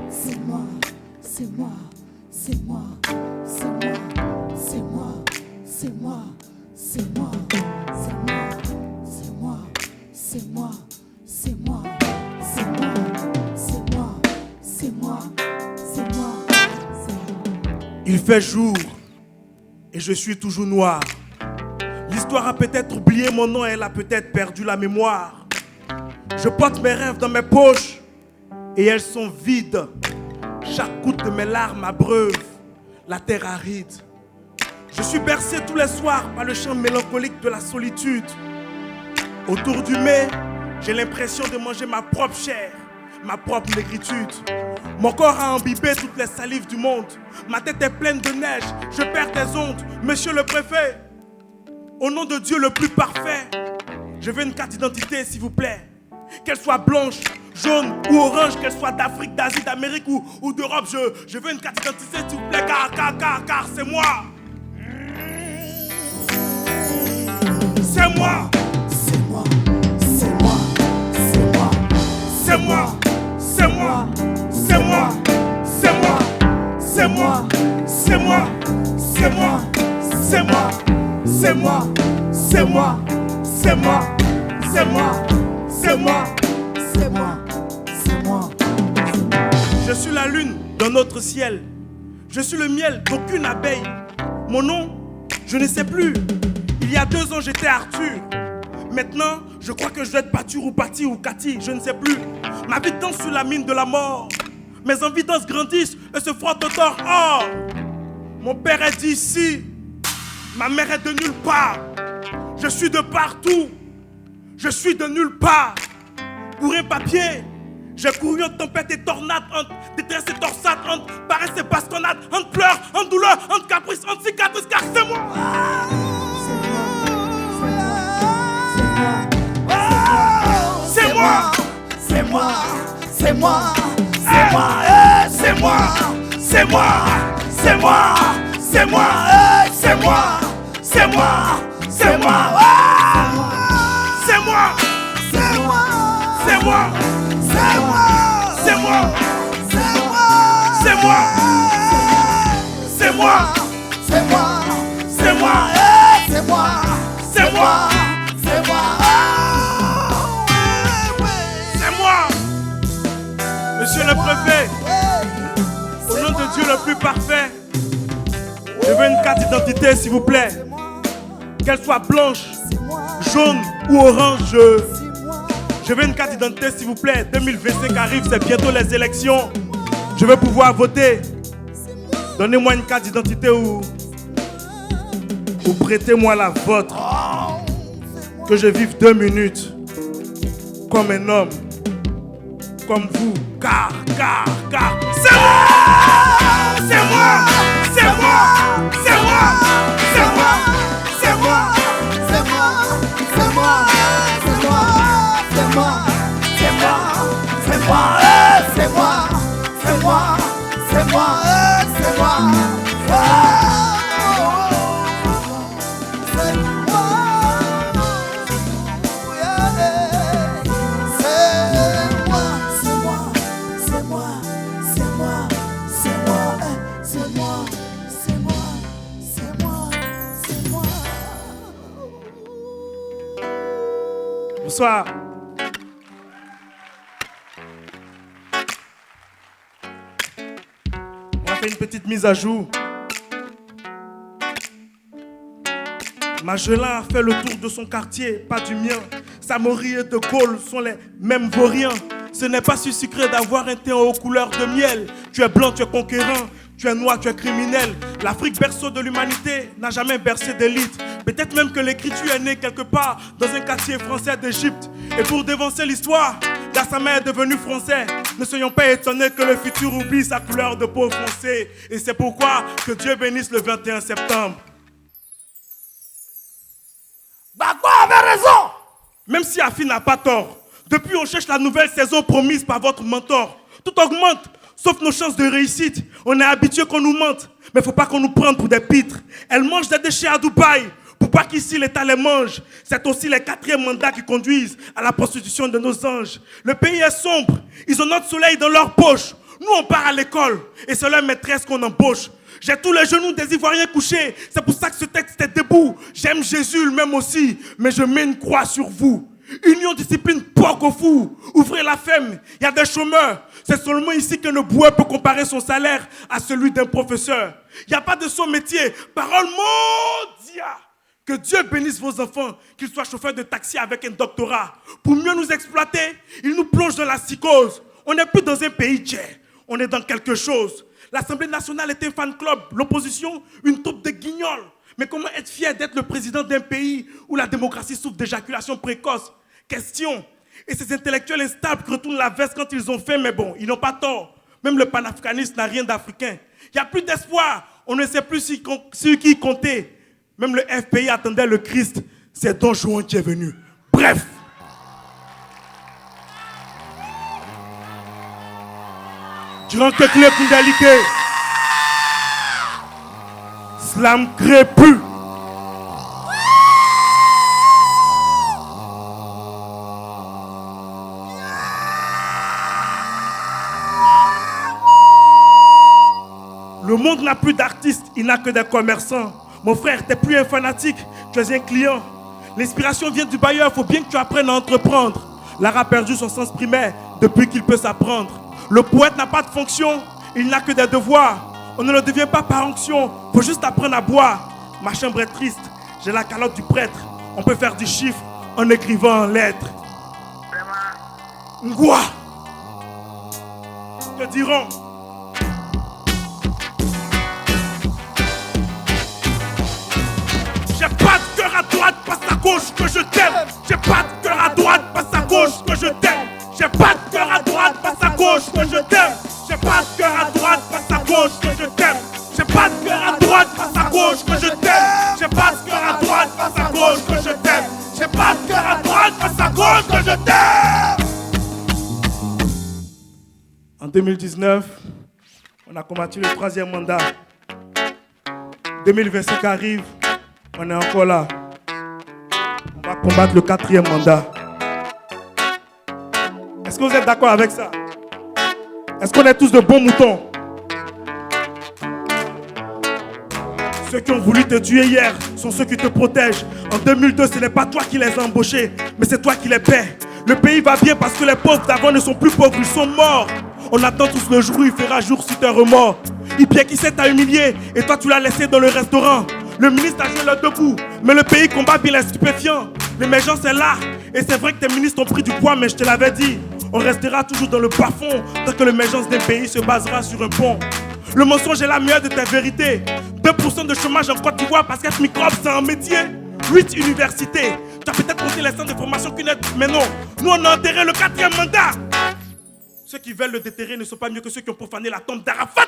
c'est moi, c'est moi, c'est moi, c'est moi, c'est moi, c'est moi, c'est moi, c'est moi, c'est moi, c'est moi, c'est moi, c'est moi, c'est moi, c'est moi, c'est moi. Il fait jour et je suis toujours noir. L'histoire a peut-être oublié mon nom, elle a peut-être perdu la mémoire. Je porte mes rêves dans mes poches et elles sont vides. Chaque goutte de mes larmes abreuve la terre aride. Je suis bercé tous les soirs par le chant mélancolique de la solitude. Autour du mets, j'ai l'impression de manger ma propre chair, ma propre négritude. Mon corps a imbibé toutes les salives du monde. Ma tête est pleine de neige, je perds des ondes. Monsieur le préfet, au nom de Dieu le plus parfait, je veux une carte d'identité s'il vous plaît. Qu'elle soit blanche, jaune ou orange, qu'elle soit d'Afrique, d'Asie, d'Amérique ou d'Europe, je veux une carte d'identité s'il vous plaît, car c'est moi. C'est moi. C'est moi, c'est moi, c'est moi, C'est moi. C'est moi. C'est moi. C'est moi. C'est moi. C'est moi. C'est moi. C'est moi. C'est moi. C'est moi. C'est moi. C'est moi. C'est moi. c'est moi, c'est moi. Je suis la lune dans notre ciel. Je suis le miel d'aucune abeille. Mon nom, je ne sais plus. Il y a 2 ans, j'étais Arthur. Maintenant, je crois que je dois être Patur ou Pati ou Cathy, je ne sais plus. Ma vie danse sur la mine de la mort. Mes envies dansent grandissent et se frottent au tort. Oh, mon père est d'ici. Ma mère est de nulle part. Je suis de partout. Je suis de nulle part. Pour un papier, j'ai couru en tempête et tornade, entre détresse et torsade, entre paresse et bastonnade, entre pleurs, entre douleur, entre caprice, entre cicatrices, car c'est moi. C'est moi, c'est moi, c'est moi, c'est moi, c'est moi, C'est moi, c'est moi, c'est moi, c'est moi, c'est moi, c'est moi, c'est moi, c'est moi, c'est moi, c'est moi, c'est moi, c'est moi, c'est moi, c'est moi, c'est moi, c'est moi, c'est moi, c'est moi, c'est moi. Monsieur le préfet, au nom de Dieu le plus parfait, je veux une carte d'identité s'il vous plaît. Qu'elle soit blanche, jaune ou orange. Je veux une carte d'identité s'il vous plaît. 2025 arrive, c'est bientôt les élections. Je veux pouvoir voter. Donnez-moi une carte d'identité ou prêtez-moi la vôtre. Que je vive 2 minutes comme un homme, comme vous. Car, c'est moi! C'est moi! C'est moi! C'est moi! C'est moi! C'est moi! c'est moi, c'est moi, c'est moi, c'est moi, c'est moi, c'est moi, c'est moi, c'est moi, c'est moi, c'est moi, Bonsoir. On va faire une petite mise à jour. Magellan a fait le tour de son quartier, pas du mien. Samori et De Gaulle sont les mêmes vauriens. Ce n'est pas si sucré d'avoir un teint aux couleurs de miel. Tu es blanc, tu es conquérant. Tu es noir, tu es criminel. L'Afrique, berceau de l'humanité, n'a jamais bercé d'élite. Peut-être même que l'écriture est née quelque part dans un quartier français d'Égypte. Et pour dévancer l'histoire, Gassama est devenu français. Ne soyons pas étonnés que le futur oublie sa couleur de peau foncée. Et c'est pourquoi que Dieu bénisse le 21 septembre. Bagbo avait raison. Même si Afi n'a pas tort, depuis on cherche la nouvelle saison promise par votre mentor. Tout augmente, sauf nos chances de réussite. On est habitué qu'on nous mente, mais faut pas qu'on nous prenne pour des pitres. Elle mange des déchets à Dubaï Pour pas qu'ici l'État les mange. C'est aussi les 4e mandats qui conduisent à la prostitution de nos anges. Le pays est sombre. Ils ont notre soleil dans leur poche. Nous, on part à l'école et c'est leur maîtresse qu'on embauche. J'ai tous les genoux des Ivoiriens couchés. C'est pour ça que ce texte est debout. J'aime Jésus, le même aussi, mais je mets une croix sur vous. Union, discipline, porc au fou. Ouvrez la femme, il y a des chômeurs. C'est seulement ici que le boueur peut comparer son salaire à celui d'un professeur. Il n'y a pas de son métier. Parole mondiale. Que Dieu bénisse vos enfants, qu'ils soient chauffeurs de taxi avec un doctorat. Pour mieux nous exploiter, ils nous plongent dans la psychose. On n'est plus dans un pays tiers, on est dans quelque chose. L'Assemblée nationale est un fan club, l'opposition, une troupe de guignols. Mais comment être fier d'être le président d'un pays où la démocratie souffre d'éjaculation précoce? Question. Et ces intellectuels instables qui retournent la veste quand ils ont faim, mais bon, ils n'ont pas tort. Même le panafricanisme n'a rien d'africain. Il n'y a plus d'espoir. On ne sait plus sur qui compter. Même le FPI attendait le Christ. C'est Don Juan qui est venu. Bref. Durant que clé Kundalike. Slam crépus. Le monde n'a plus d'artistes, il n'a que des commerçants. Mon frère, t'es plus un fanatique, tu es un client. L'inspiration vient du bailleur, faut bien que tu apprennes à entreprendre. L'art a perdu son sens primaire depuis qu'il peut s'apprendre. Le poète n'a pas de fonction, il n'a que des devoirs. On ne le devient pas par onction, faut juste apprendre à boire. Ma chambre est triste, j'ai la calotte du prêtre. On peut faire du chiffre en écrivant en lettres. Ngwa, te diront. J'ai pas de cœur à droite, passe à gauche que je t'aime. J'ai pas de cœur à droite, passe à gauche que je t'aime. J'ai pas de cœur à droite, passe à gauche que je t'aime. J'ai pas de cœur à droite, passe à gauche que je t'aime. J'ai pas de cœur à droite, passe à gauche que je t'aime. J'ai pas de cœur à droite, passe à gauche que je t'aime. J'ai pas de cœur à droite, passe à gauche que je t'aime. En 2019, on a combattu le 3e mandat. 2025 arrive. On est encore là. On va combattre le 4e mandat. Est-ce que vous êtes d'accord avec ça? Est-ce qu'on est tous de bons moutons? Ceux qui ont voulu te tuer hier sont ceux qui te protègent. En 2002, ce n'est pas toi qui les as embauchés, mais c'est toi qui les paies. Le pays va bien parce que les pauvres d'avant ne sont plus pauvres, ils sont morts. On attend tous le jour où il fera jour sur tes remords. Ibia qui s'est humilié et toi tu l'as laissé dans le restaurant. Le ministre a joué le debout, mais le pays combat bien les stupéfiants. L'émergence est là, et c'est vrai que tes ministres ont pris du poids, mais je te l'avais dit. On restera toujours dans le bas-fond, tant que l'émergence d'un pays se basera sur un pont. Le mensonge est la meilleure de tes vérités. 2% de chômage en Côte d'Ivoire parce qu'être microbe c'est un métier. 8 universités. Tu as peut-être compté les centres de formation qu'une mais non. Nous on a enterré le 4e mandat. Ceux qui veulent le déterrer ne sont pas mieux que ceux qui ont profané la tombe d'Arafat.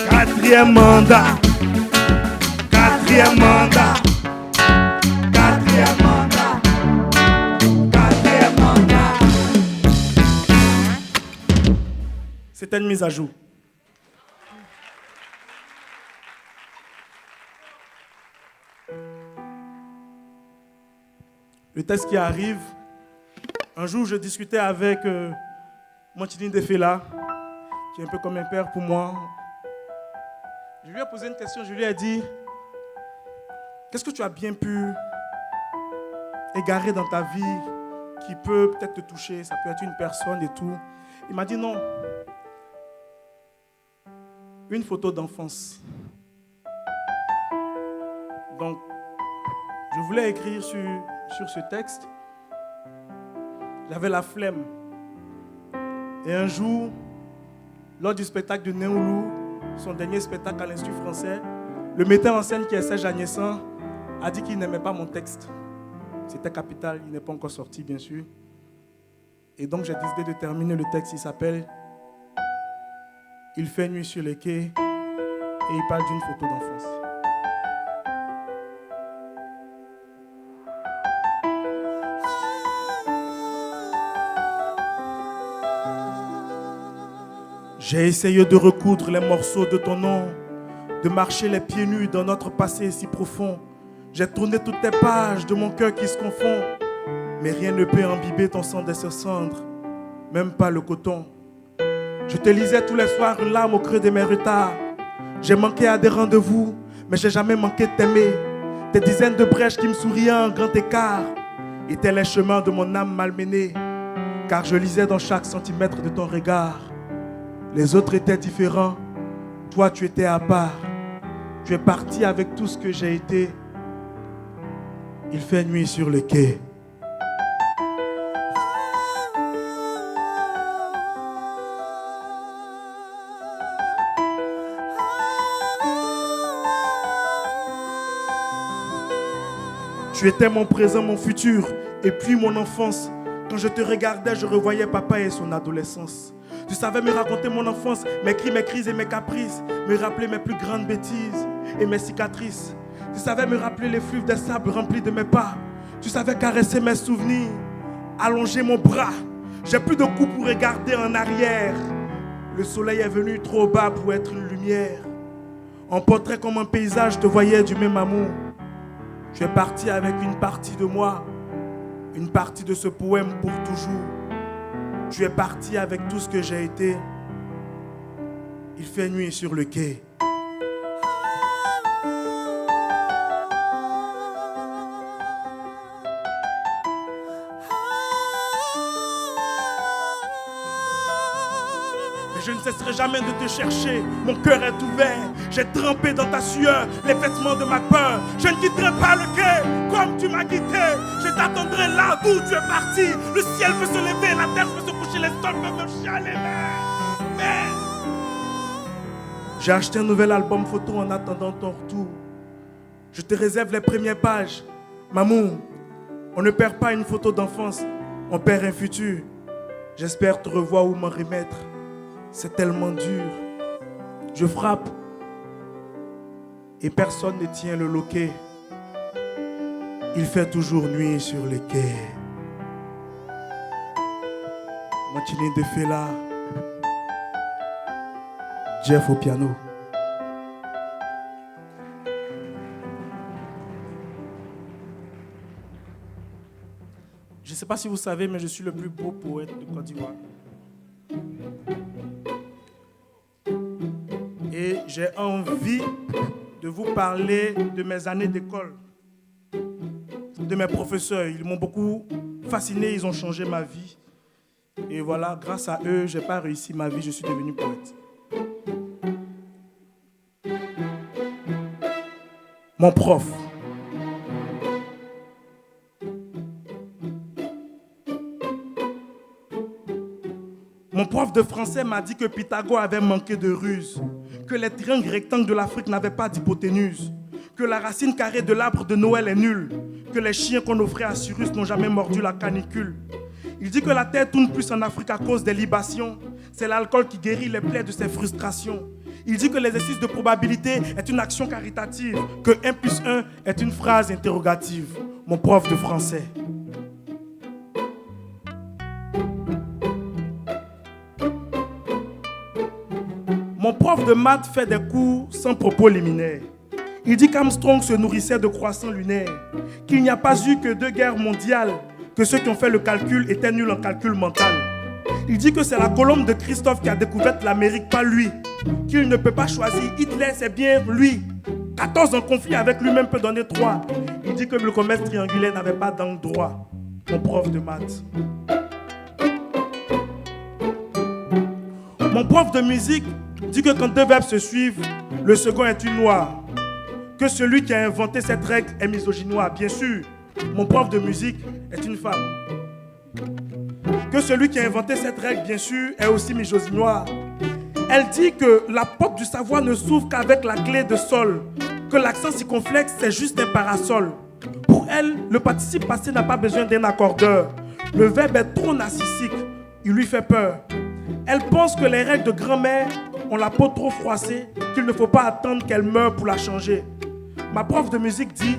Quatrième mandat. Quatrième mandat. Quatrième mandat. Quatrième mandat. C'était une mise à jour. Le texte qui arrive, un jour je discutais avec Montini Defela, qui est un peu comme un père pour moi. Je lui ai posé une question, je lui ai dit, qu'est-ce que tu as bien pu égarer dans ta vie qui peut peut-être te toucher, ça peut être une personne et tout. Il m'a dit non. Une photo d'enfance. Donc, je voulais écrire sur ce texte. J'avais la flemme. Et un jour, lors du spectacle de Néoulou, son dernier spectacle à l'Institut français, le metteur en scène qui est Serge Agnès a dit qu'il n'aimait pas mon texte. C'était Capital, il n'est pas encore sorti, bien sûr. Et donc, j'ai décidé de terminer le texte. Il s'appelle « Il fait nuit sur les quais » et il parle d'une photo d'enfance. J'ai essayé de recoudre les morceaux de ton nom, de marcher les pieds nus dans notre passé si profond. J'ai tourné toutes tes pages de mon cœur qui se confond. Mais rien ne peut imbiber ton sang de ses cendres, même pas le coton. Je te lisais tous les soirs une larme au creux de mes retards. J'ai manqué à des rendez-vous, mais j'ai jamais manqué de t'aimer. Tes dizaines de brèches qui me souriaient en grand écart étaient les chemins de mon âme malmenée, car je lisais dans chaque centimètre de ton regard. Les autres étaient différents, toi tu étais à part. Tu es parti avec tout ce que j'ai été. Il fait nuit sur le quai. Tu étais mon présent, mon futur, et puis mon enfance. Quand je te regardais, je revoyais papa et son adolescence. Tu savais me raconter mon enfance, mes cris, mes crises et mes caprices, me rappeler mes plus grandes bêtises et mes cicatrices. Tu savais me rappeler les fleuves des sables remplis de mes pas. Tu savais caresser mes souvenirs, allonger mon bras. J'ai plus de coups pour regarder en arrière. Le soleil est venu trop bas pour être une lumière. En portrait comme un paysage, je te voyais du même amour. Tu es parti avec une partie de moi, une partie de ce poème pour toujours. Tu es parti avec tout ce que j'ai été. Il fait nuit sur le quai. Mais je ne cesserai jamais de te chercher. Mon cœur est ouvert. J'ai trempé dans ta sueur les vêtements de ma peur. Je ne quitterai pas le quai comme tu m'as quitté. Je t'attendrai là d'où tu es parti. Le ciel peut se lever, la terre peut se coucher, les sols peuvent me chialer. Mais j'ai acheté un nouvel album photo en attendant ton retour. Je te réserve les premières pages. Maman, on ne perd pas une photo d'enfance, on perd un futur. J'espère te revoir ou m'en remettre. C'est tellement dur. Je frappe et personne ne tient le loquet. Il fait toujours nuit sur les quais. Montini Defela, Jeff au piano. Je ne sais pas si vous savez, mais je suis le plus beau poète de Côte d'Ivoire. Et j'ai envie de vous parler de mes années d'école, de mes professeurs. Ils m'ont beaucoup fasciné, ils ont changé ma vie. Et voilà, grâce à eux, je n'ai pas réussi ma vie, je suis devenu poète. Mon prof. Mon prof de français m'a dit que Pythagore avait manqué de ruse, que les triangles rectangles de l'Afrique n'avaient pas d'hypoténuse, que la racine carrée de l'arbre de Noël est nulle, que les chiens qu'on offrait à Cyrus n'ont jamais mordu la canicule. Il dit que la terre tourne plus en Afrique à cause des libations. C'est l'alcool qui guérit les plaies de ses frustrations. Il dit que l'exercice de probabilité est une action caritative, que 1 plus 1 est une phrase interrogative. Mon prof de français. Mon prof de maths fait des cours sans propos liminaires. Il dit qu'Armstrong se nourrissait de croissants lunaires, qu'il n'y a pas eu que 2 guerres mondiales, que ceux qui ont fait le calcul étaient nuls en calcul mental. Il dit que c'est la Colombe de Christophe qui a découvert l'Amérique, pas lui. Qu'il ne peut pas choisir. Hitler, c'est bien lui. 14 en conflit avec lui-même peut donner 3. Il dit que le commerce triangulaire n'avait pas d'angle droit. Mon prof de maths. Mon prof de musique dit que quand deux verbes se suivent, le second est une noire. Que celui qui a inventé cette règle est misogynois. Bien sûr, mon prof de musique est une femme. Que celui qui a inventé cette règle, bien sûr, est aussi misogynois. Elle dit que la porte du savoir ne s'ouvre qu'avec la clé de sol. Que l'accent circonflexe, c'est juste un parasol. Pour elle, le participe passé n'a pas besoin d'un accordeur. Le verbe est trop narcissique. Il lui fait peur. Elle pense que les règles de grand-mère ont la peau trop froissée, qu'il ne faut pas attendre qu'elle meure pour la changer. Ma prof de musique dit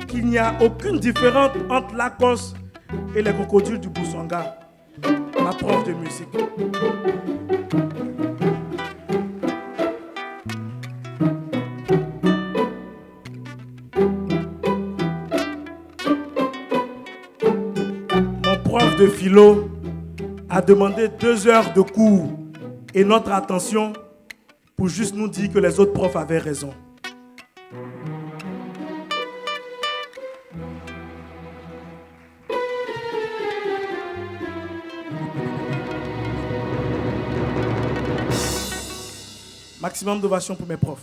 qu'il n'y a aucune différence entre Lacoste et les crocodiles du Boussanga. Ma prof de musique. Mon prof de philo a demandé 2 heures de cours et notre attention pour juste nous dire que les autres profs avaient raison. Maximum d'ovation pour mes profs.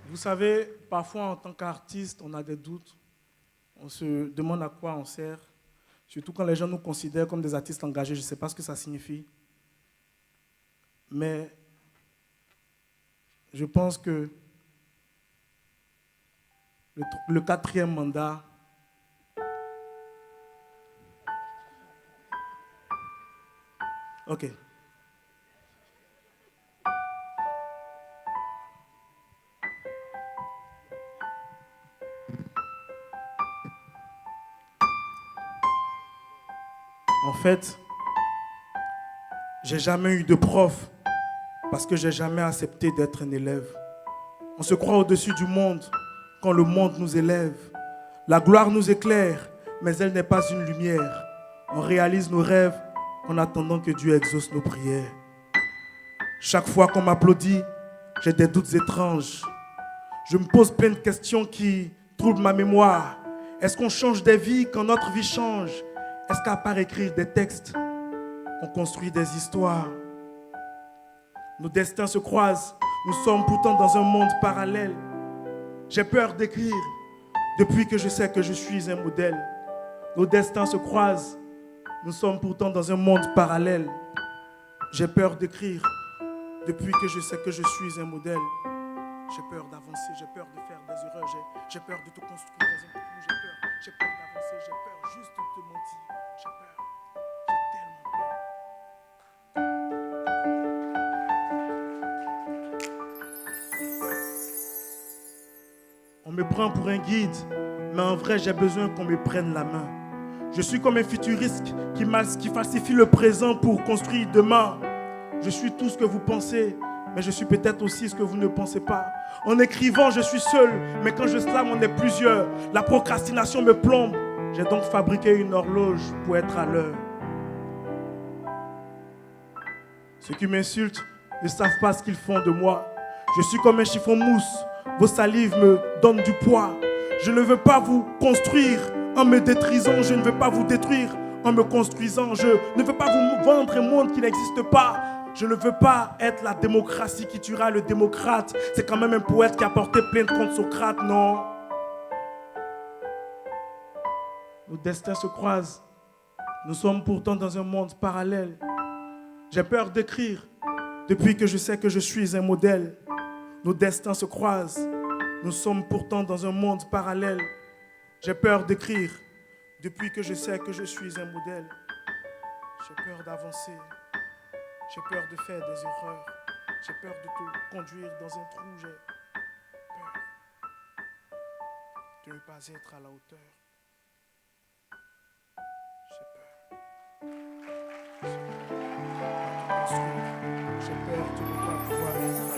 Vous savez, parfois en tant qu'artiste, on a des doutes. On se demande à quoi on sert. Surtout quand les gens nous considèrent comme des artistes engagés. Je ne sais pas ce que ça signifie. Mais je pense que le 4e mandat OK. En fait, j'ai jamais eu de prof parce que j'ai jamais accepté d'être un élève. On se croit au-dessus du monde quand le monde nous élève. La gloire nous éclaire, mais elle n'est pas une lumière. On réalise nos rêves en attendant que Dieu exauce nos prières. Chaque fois qu'on m'applaudit, j'ai des doutes étranges. Je me pose plein de questions qui troublent ma mémoire. Est-ce qu'on change des vies quand notre vie change? Est-ce qu'à part écrire des textes, on construit des histoires? Nos destins se croisent, nous sommes pourtant dans un monde parallèle. J'ai peur d'écrire depuis que je sais que je suis un modèle. Nos destins se croisent, nous sommes pourtant dans un monde parallèle. J'ai peur d'écrire depuis que je sais que je suis un modèle. J'ai peur d'avancer, j'ai peur de faire des erreurs, j'ai peur de tout construire dans un coup, j'ai peur d'avancer, j'ai peur juste de te mentir, j'ai peur, j'ai tellement peur. On me prend pour un guide, mais en vrai j'ai besoin qu'on me prenne la main. Je suis comme un futuriste qui falsifie le présent pour construire demain. Je suis tout ce que vous pensez, mais je suis peut-être aussi ce que vous ne pensez pas. En écrivant, je suis seul, mais quand je slame, on est plusieurs. La procrastination me plombe. J'ai donc fabriqué une horloge pour être à l'heure. Ceux qui m'insultent ne savent pas ce qu'ils font de moi. Je suis comme un chiffon mousse. Vos salives me donnent du poids. Je ne veux pas vous construire en me détruisant. Je ne veux pas vous détruire en me construisant. Je ne veux pas vous vendre un monde qui n'existe pas. Je ne veux pas être la démocratie qui tuera le démocrate. C'est quand même un poète qui a porté plainte contre Socrate, non? Nos destins se croisent. Nous sommes pourtant dans un monde parallèle. J'ai peur d'écrire depuis que je sais que je suis un modèle. Nos destins se croisent. Nous sommes pourtant dans un monde parallèle. J'ai peur d'écrire depuis que je sais que je suis un modèle. J'ai peur d'avancer. J'ai peur de faire des erreurs. J'ai peur de te conduire dans un trou. J'ai peur de ne pas être à la hauteur. J'ai peur. J'ai peur de ne pas pouvoir être